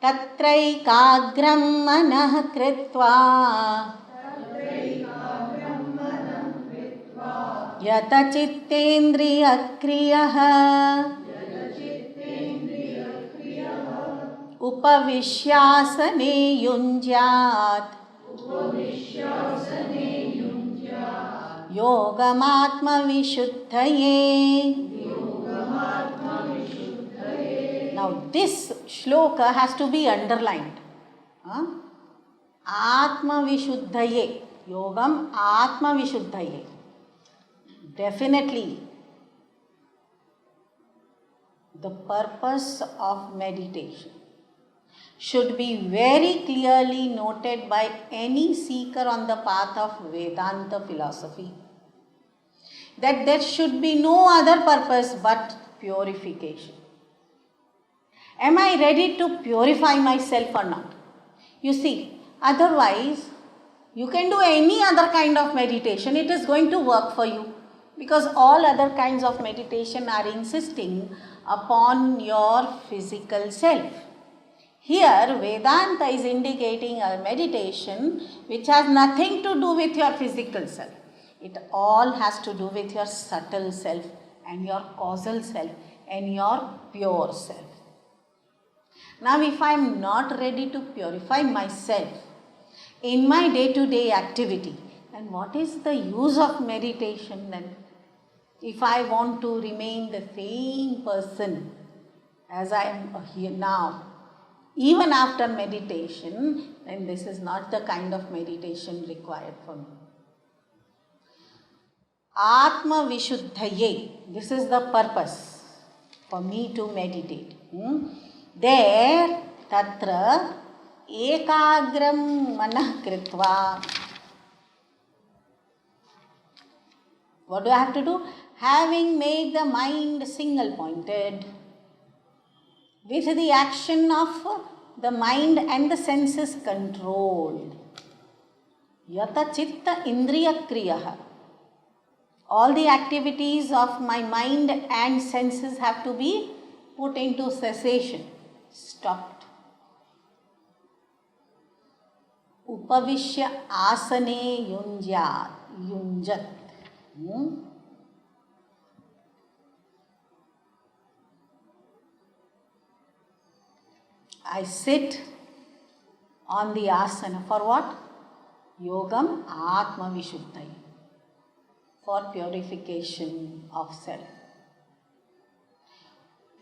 तत्रैकाग्रं मनः कृत्वा यतचित्तेन्द्रियक्रियः उपविश्यासने युञ्ज्यात् योगमात्मविशुद्धये. Now this shloka has to be underlined. Atmavishuddhaye. Yogam Atmavishuddhaye. Definitely the purpose of meditation should be very clearly noted by any seeker on the path of Vedanta philosophy, that there should be no other purpose but purification. Am I ready to purify myself or not? You see, otherwise you can do any other kind of meditation, it is going to work for you, because all other kinds of meditation are insisting upon your physical self. Here Vedanta is indicating a meditation which has nothing to do with your physical self. It all has to do with your subtle self and your causal self and your pure self. Now if I am not ready to purify myself in my day-to-day activity, then what is the use of meditation then? If I want to remain the same person as I am here now, even after meditation, then this is not the kind of meditation required for me. Atma Vishuddhaye, this is the purpose for me to meditate. There, tatra ekagram manah kritva. What do I have to do? Having made the mind single pointed, with the action of the mind and the senses controlled. Yata chitta indriya kriyaha. All the activities of my mind and senses have to be put into cessation, stopped. Upavishya asane yunjat. I sit on the asana for what? Yogam Atma Vishuddhaya, for purification of self.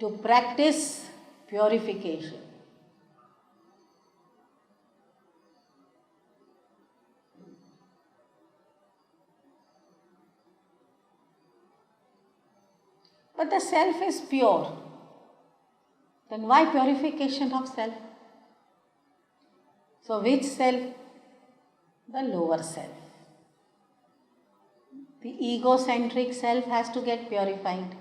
To practice purification. But the self is pure. Then why purification of self? So which self? The lower self. The egocentric self has to get purified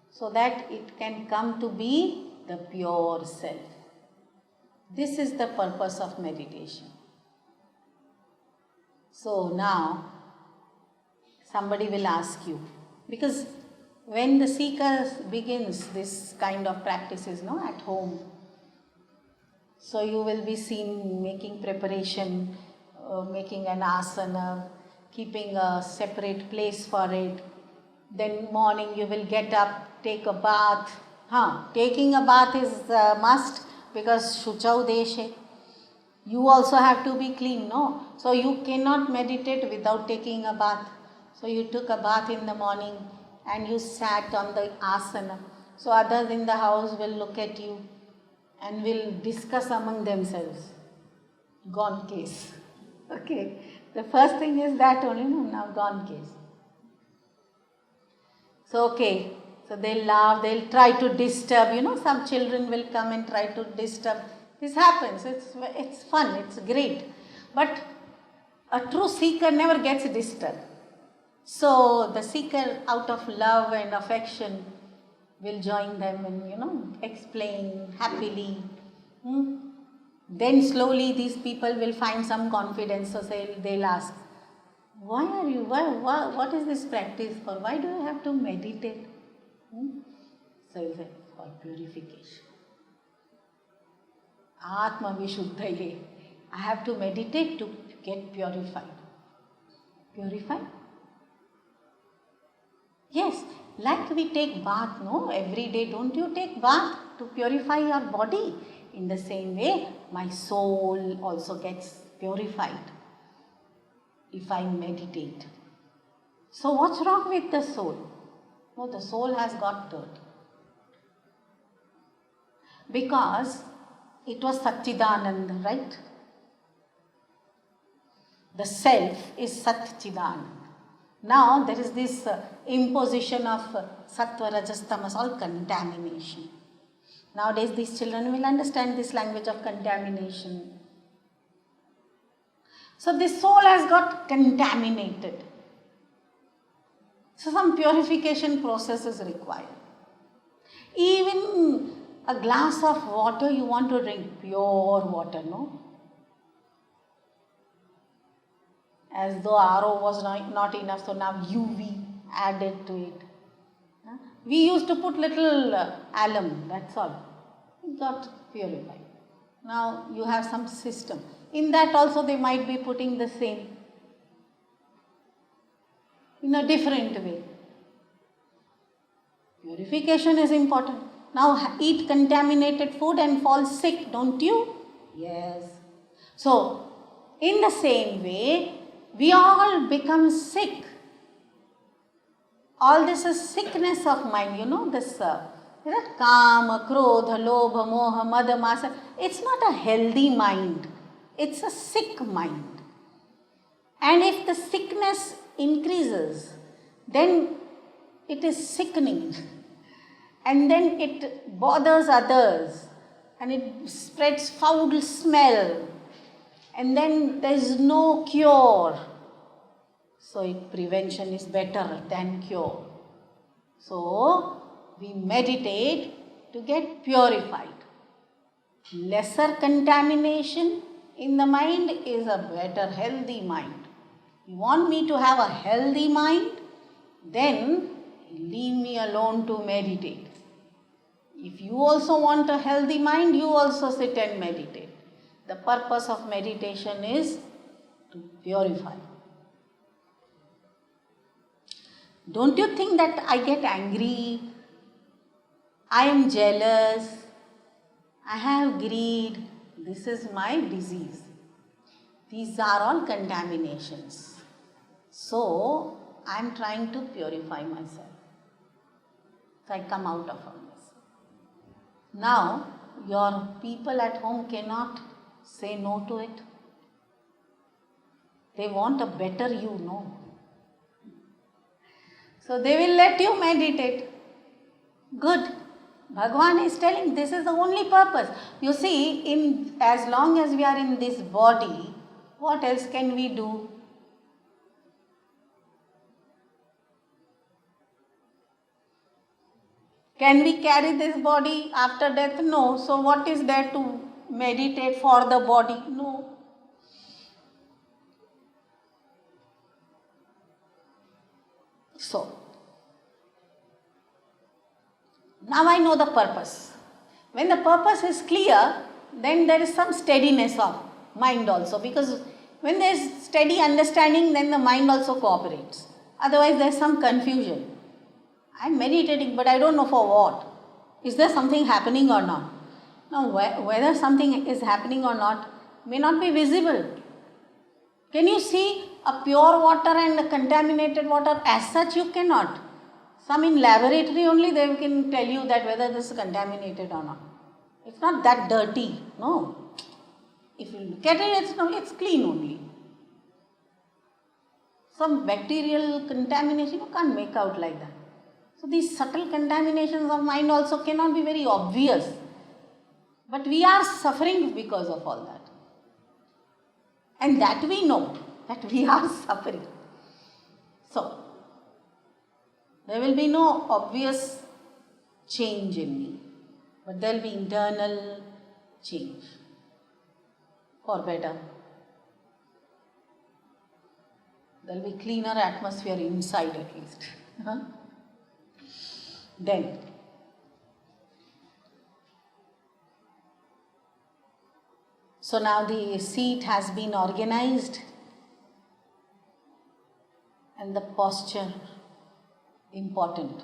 so that it can come to be the pure self. This is the purpose of meditation. So now somebody will ask you, because when the seeker begins this kind of practices at home, so you will be seen making preparation, making an asana, keeping a separate place for it. Then morning you will get up, take a bath. Taking a bath is a must, because Shuchau Deshe. You also have to be clean, no? So you cannot meditate without taking a bath. So you took a bath in the morning and you sat on the asana. So others in the house will look at you and will discuss among themselves. Gone case. Okay. The first thing is that only, now gone case. So okay. So they'll laugh, they'll try to disturb. Some children will come and try to disturb. This happens. It's fun. It's great. But a true seeker never gets disturbed. So the seeker, out of love and affection, will join them and explain happily. Then slowly these people will find some confidence. So they'll ask, what is this practice for? Why do you have to meditate? So you'll say, for purification. Atma Vishuddhaye. I have to meditate to get purified. Purified? Yes, like we take bath, no? Every day, don't you take bath to purify your body? In the same way, my soul also gets purified if I meditate. So what's wrong with the soul? No, the soul has got dirt. Because it was Satchidananda, right? The self is Satchidananda. Now there is this imposition of Sattva, Rajas, Tamas, all contamination. Nowadays these children will understand this language of contamination. So this soul has got contaminated. So some purification process is required. Even a glass of water you want to drink, pure water, no? As though RO was not enough, so now UV added to it. We used to put little alum, that's all. It got purified. Now you have some system. In that also they might be putting the same, in a different way. Purification is important. Now eat contaminated food and fall sick, don't you? Yes. So, in the same way, we all become sick. All this is sickness of mind, you know, this Kama, Krodha, Lobha, Moha, Mada, Masa. It's not a healthy mind. It's a sick mind. And if the sickness increases, then it is sickening. And then it bothers others. And it spreads foul smell. And then there is no cure. So prevention is better than cure. So we meditate to get purified. Lesser contamination in the mind is a better healthy mind. You want me to have a healthy mind? Then leave me alone to meditate. If you also want a healthy mind, you also sit and meditate. The purpose of meditation is to purify. Don't you think that I get angry, I am jealous, I have greed? This is my disease. These are all contaminations. So, I am trying to purify myself. So, I come out of this. Now, your people at home cannot say no to it. They want a better you, no. So they will let you meditate. Good. Bhagwan is telling this is the only purpose. You see, as long as we are in this body, what else can we do? Can we carry this body after death? No. So what is there to meditate for the body? No. So, now I know the purpose. When the purpose is clear, then there is some steadiness of mind also, because when there is steady understanding, then the mind also cooperates. Otherwise, there is some confusion. I am meditating, but I don't know for what. Is there something happening or not? Now, whether something is happening or not may not be visible. Can you see a pure water and a contaminated water? As such, you cannot. Some in laboratory only they can tell you that whether this is contaminated or not. It's not that dirty. No. If you look at it, it's clean only. Some bacterial contamination you can't make out like that. So these subtle contaminations of mind also cannot be very obvious. But we are suffering because of all that. And that we know, that we are suffering. So, there will be no obvious change in me, but there will be internal change for better. There will be cleaner atmosphere inside at least. Then, So now the seat has been organized and the posture important.